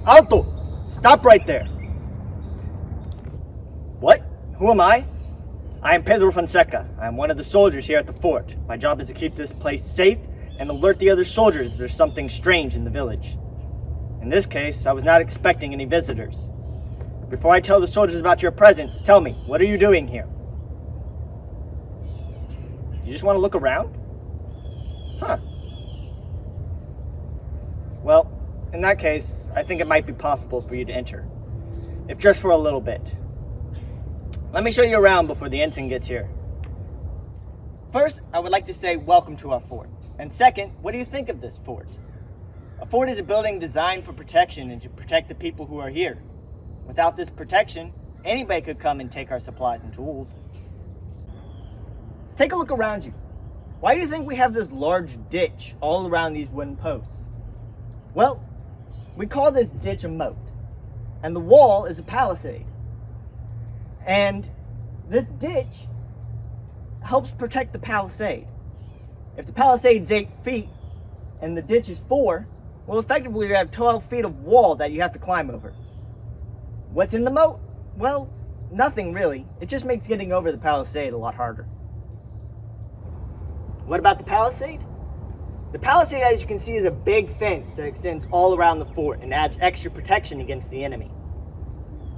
Alto! Stop right there! What? Who am I? I am Pedro Fonseca. I am one of the soldiers here at the fort. My job is to keep this place safe and alert the other soldiers there's something strange in the village. In this case, I was not expecting any visitors. Before I tell the soldiers about your presence, tell me, what are you doing here? You just want to look around? Huh. Well, in that case, I think it might be possible for you to enter, if just for a little bit. Let me show you around before the ensign gets here. First, I would like to say welcome to our fort. And second, what do you think of this fort? A fort is a building designed for protection and to protect the people who are here. Without this protection, anybody could come and take our supplies and tools. Take a look around you. Why do you think we have this large ditch all around these wooden posts? Well, we call this ditch a moat, and the wall is a palisade. And this ditch helps protect the palisade. If the palisade's 8 feet and the ditch is 4, well, effectively you have 12 feet of wall that you have to climb over. What's in the moat? Well, nothing really. It just makes getting over the palisade a lot harder. What about the palisade? The palisade, as you can see, is a big fence that extends all around the fort and adds extra protection against the enemy.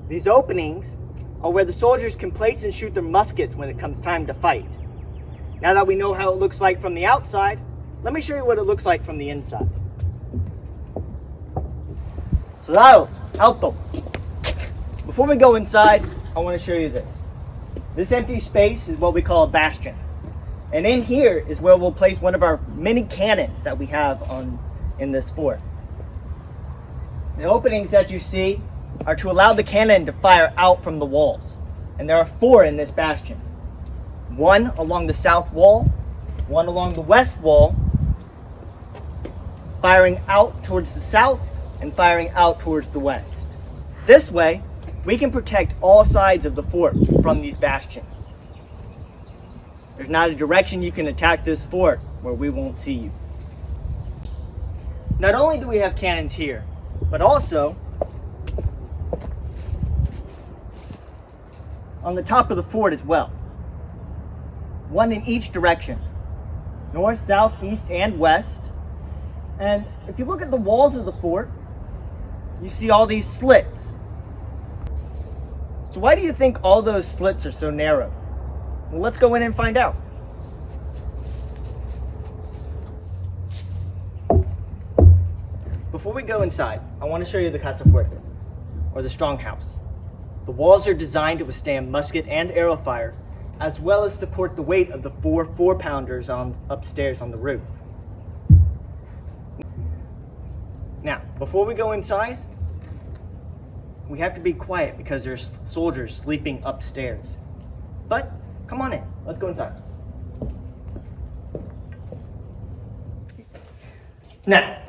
These openings are where the soldiers can place and shoot their muskets when it comes time to fight. Now that we know how it looks like from the outside, let me show you what it looks like from the inside. Soldados, alto! Before we go inside, I want to show you this. This empty space is what we call a bastion. And in here is where we'll place one of our many cannons that we have in this fort. The openings that you see are to allow the cannon to fire out from the walls. And there are 4 in this bastion. 1 along the south wall, 1 along the west wall, firing out towards the south and firing out towards the west. This way, we can protect all sides of the fort from these bastions. There's not a direction you can attack this fort where we won't see you. Not only do we have cannons here, but also on the top of the fort as well. 1 in each direction. North, south, east, and west. And if you look at the walls of the fort, you see all these slits. So why do you think all those slits are so narrow? Well, let's go in and find out. Before we go inside, I want to show you the Casa Fuerte, or the Strong House. The walls are designed to withstand musket and arrow fire, as well as support the weight of the 4 4-pounders upstairs on the roof. Now, before we go inside, we have to be quiet because there's soldiers sleeping upstairs. But come on in, let's go inside. Now,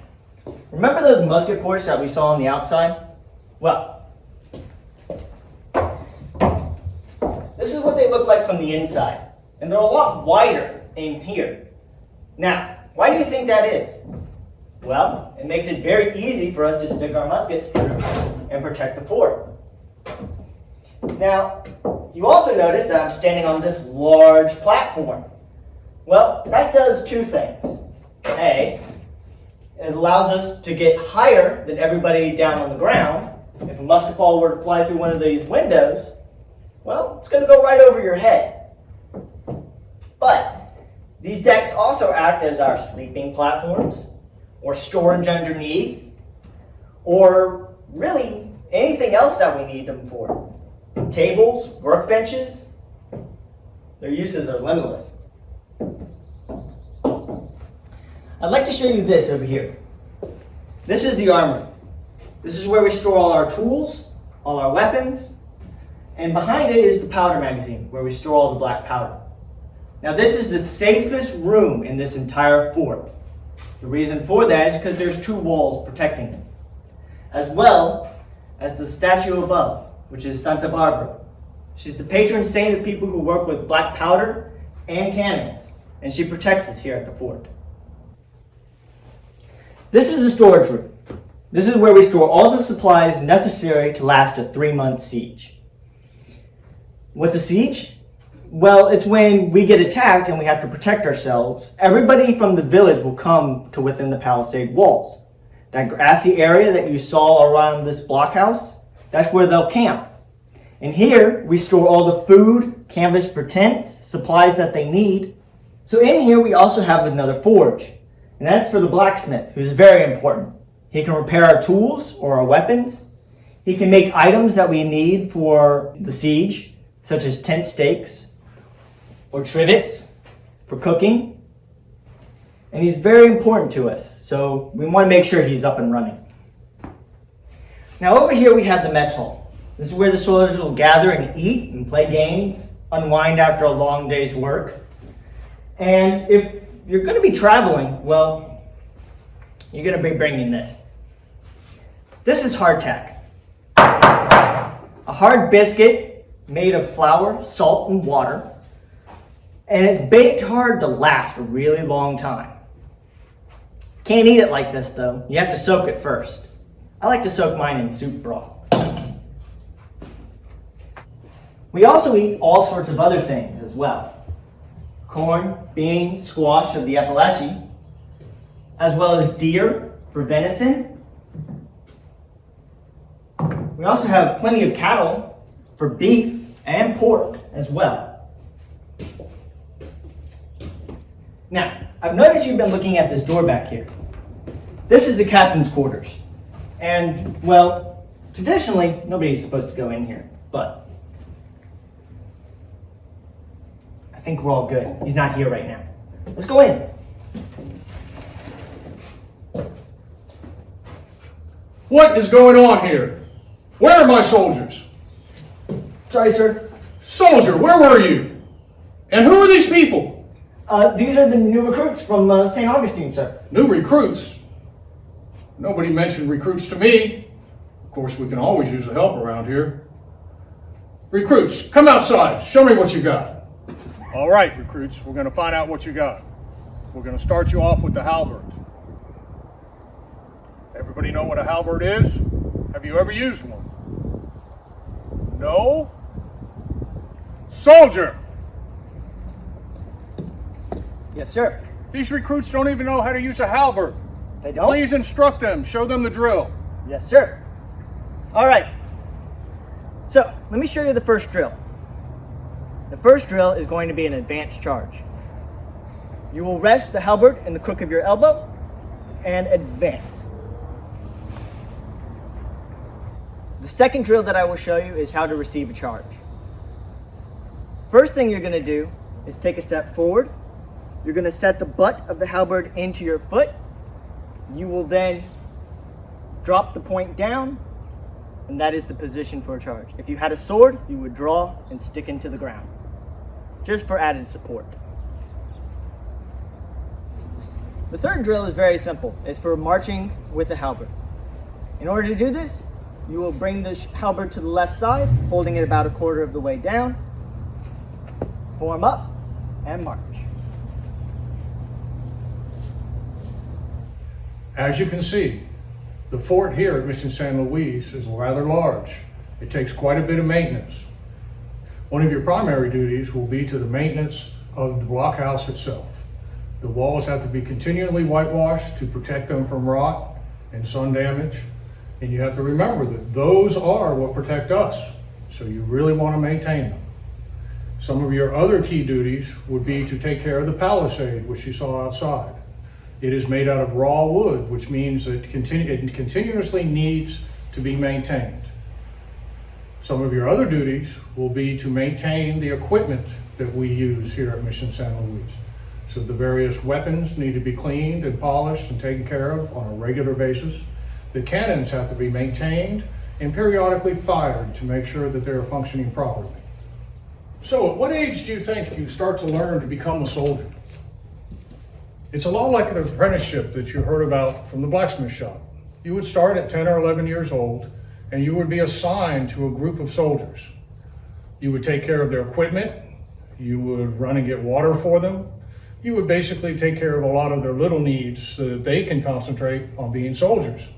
remember those musket ports that we saw on the outside? Well, this is what they look like from the inside. And they're a lot wider in here. Now, why do you think that is? Well, it makes it very easy for us to stick our muskets through and protect the fort. Now, you also notice that I'm standing on this large platform. Well, that does 2 things. A, it allows us to get higher than everybody down on the ground. If a musket ball were to fly through one of these windows, well, it's going to go right over your head. But these decks also act as our sleeping platforms, or storage underneath, or really anything else that we need them for. Tables, workbenches, their uses are limitless. I'd like to show you this over here. This is the armory. This is where we store all our tools, all our weapons, and behind it is the powder magazine, where we store all the black powder. Now this is the safest room in this entire fort. The reason for that is because there's 2 walls protecting it, as well as the statue above, which is Santa Barbara. She's the patron saint of people who work with black powder and cannons, and she protects us here at the fort. This is the storage room. This is where we store all the supplies necessary to last a 3-month siege. What's a siege? Well, it's when we get attacked and we have to protect ourselves. Everybody from the village will come to within the palisade walls. That grassy area that you saw around this blockhouse, that's where they'll camp. And here we store all the food, canvas for tents, supplies that they need. So in here we also have another forge, and that's for the blacksmith, who's very important. He can repair our tools or our weapons. He can make items that we need for the siege, such as tent stakes or trivets for cooking. And he's very important to us, so we want to make sure he's up and running. Now over here we have the mess hall. This is where the soldiers will gather and eat and play games, unwind after a long day's work. And if you're going to be traveling, well, you're going to be bringing this. This is hardtack. A hard biscuit made of flour, salt, and water. And it's baked hard to last a really long time. Can't eat it like this though. You have to soak it first. I like to soak mine in soup broth. We also eat all sorts of other things as well. Corn, beans, squash of the Appalachia, as well as deer for venison. We also have plenty of cattle for beef and pork as well. Now, I've noticed you've been looking at this door back here. This is the captain's quarters. And, well, traditionally, nobody's supposed to go in here, but I think we're all good. He's not here right now. Let's go in. What is going on here? Where are my soldiers? Sorry, sir. Soldier, where were you? And who are these people? These are the new recruits from St. Augustine, sir. New recruits? Nobody mentioned recruits to me. Of course, we can always use the help around here. Recruits, come outside. Show me what you got. All right, recruits, we're going to find out what you got. We're going to start you off with the halberd. Everybody know what a halberd is? Have you ever used one? No? Soldier! Yes, sir. These recruits don't even know how to use a halberd. They don't? Please instruct them. Show them the drill. Yes, sir. All right. So, let me show you the first drill. The first drill is going to be an advanced charge. You will rest the halberd in the crook of your elbow and advance. The second drill that I will show you is how to receive a charge. First thing you're going to do is take a step forward. You're going to set the butt of the halberd into your foot. You will then drop the point down, and that is the position for a charge. If you had a sword, you would draw and stick into the ground, just for added support. The third drill is very simple. It's for marching with the halberd. In order to do this, you will bring the halberd to the left side, holding it about a quarter of the way down, form up, and march. As you can see, the fort here at Mission San Luis is rather large. It takes quite a bit of maintenance. One of your primary duties will be to the maintenance of the blockhouse itself. The walls have to be continually whitewashed to protect them from rot and sun damage. And you have to remember that those are what protect us. So you really want to maintain them. Some of your other key duties would be to take care of the palisade, which you saw outside. It is made out of raw wood, which means that it continuously needs to be maintained. Some of your other duties will be to maintain the equipment that we use here at Mission San Luis. So the various weapons need to be cleaned and polished and taken care of on a regular basis. The cannons have to be maintained and periodically fired to make sure that they're functioning properly. So at what age do you think you start to learn to become a soldier? It's a lot like an apprenticeship that you heard about from the blacksmith shop. You would start at 10 or 11 years old, and you would be assigned to a group of soldiers. You would take care of their equipment, you would run and get water for them, you would basically take care of a lot of their little needs so that they can concentrate on being soldiers.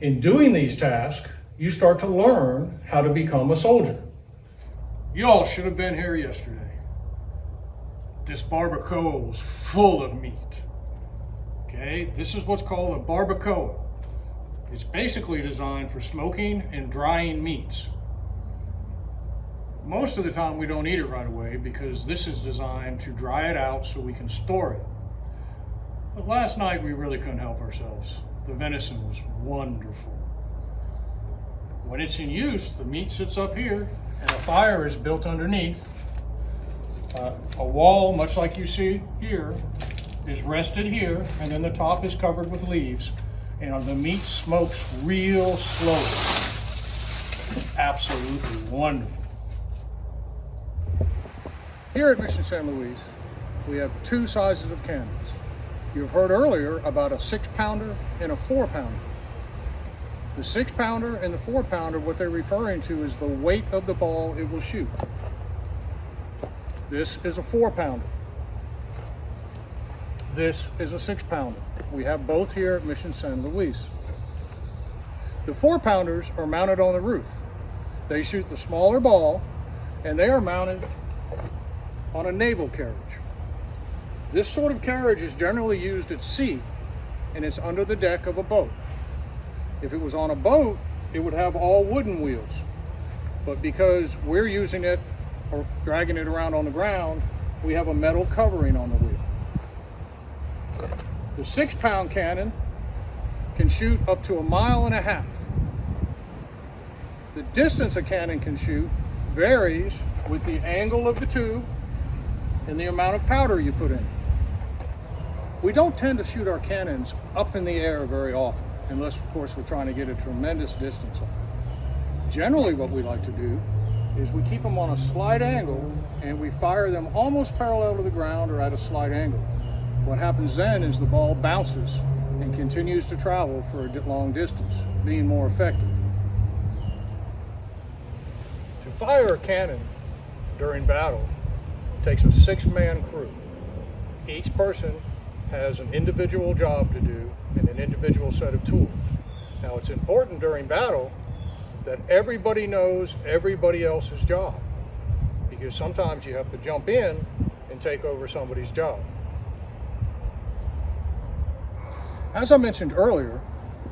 In doing these tasks, you start to learn how to become a soldier. Y'all should have been here yesterday. This barbacoa was full of meat. Okay, this is what's called a barbacoa. It's basically designed for smoking and drying meats. Most of the time we don't eat it right away because this is designed to dry it out so we can store it. But last night we really couldn't help ourselves. The venison was wonderful. When it's in use, the meat sits up here and a fire is built underneath. A wall, much like you see here, is rested here, and then the top is covered with leaves, and the meat smokes real slowly. It's absolutely wonderful. Here at Mission San Luis, we have two sizes of cannons. You've heard earlier about a 6-pounder and a 4-pounder. The 6-pounder and the 4-pounder, what they're referring to is the weight of the ball it will shoot. This is a 4-pounder. This is a 6-pounder. We have both here at Mission San Luis. The 4-pounders are mounted on the roof. They shoot the smaller ball, and they are mounted on a naval carriage. This sort of carriage is generally used at sea, and it's under the deck of a boat. If it was on a boat, it would have all wooden wheels. But because we're using it or dragging it around on the ground, we have a metal covering on the wheel. The 6-pound cannon can shoot up to 1.5 miles. The distance a cannon can shoot varies with the angle of the tube and the amount of powder you put in. We don't tend to shoot our cannons up in the air very often, unless of course we're trying to get a tremendous distance on it. Generally what we like to do is we keep them on a slight angle and we fire them almost parallel to the ground or at a slight angle. What happens then is the ball bounces and continues to travel for a long distance, being more effective. To fire a cannon during battle takes a 6-man crew. Each person has an individual job to do and an individual set of tools. Now it's important during battle that everybody knows everybody else's job, because sometimes you have to jump in and take over somebody's job. As I mentioned earlier,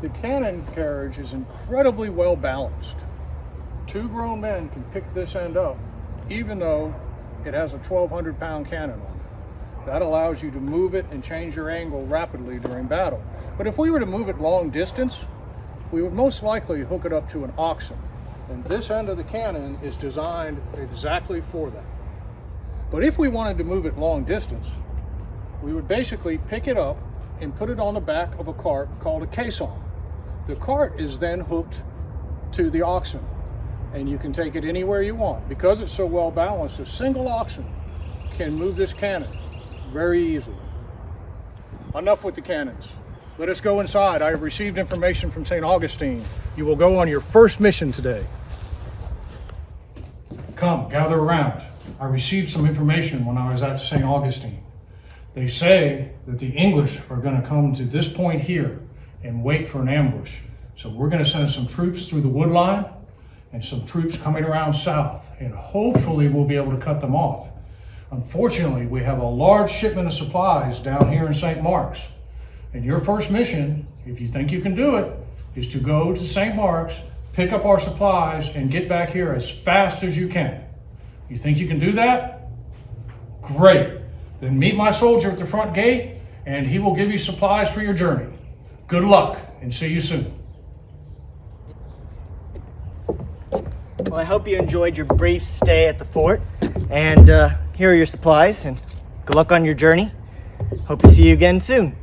the cannon carriage is incredibly well balanced. 2 grown men can pick this end up, even though it has a 1,200-pound cannon on it. That allows you to move it and change your angle rapidly during battle. But if we were to move it long distance, we would most likely hook it up to an oxen. And this end of the cannon is designed exactly for that. But if we wanted to move it long distance, we would basically pick it up and put it on the back of a cart called a caisson. The cart is then hooked to the oxen, and you can take it anywhere you want. Because it's so well balanced, a single oxen can move this cannon very easily. Enough with the cannons. Let us go inside. I have received information from St. Augustine. You will go on your first mission today. Come, gather around. I received some information when I was at St. Augustine. They say that the English are going to come to this point here and wait for an ambush. So we're going to send some troops through the wood line and some troops coming around south, and hopefully we'll be able to cut them off. Unfortunately, we have a large shipment of supplies down here in St. Mark's. And your first mission, if you think you can do it, is to go to St. Mark's, pick up our supplies, and get back here as fast as you can. You think you can do that? Great. Then meet my soldier at the front gate, and he will give you supplies for your journey. Good luck, and see you soon. Well, I hope you enjoyed your brief stay at the fort. And here are your supplies, and good luck on your journey. Hope to see you again soon.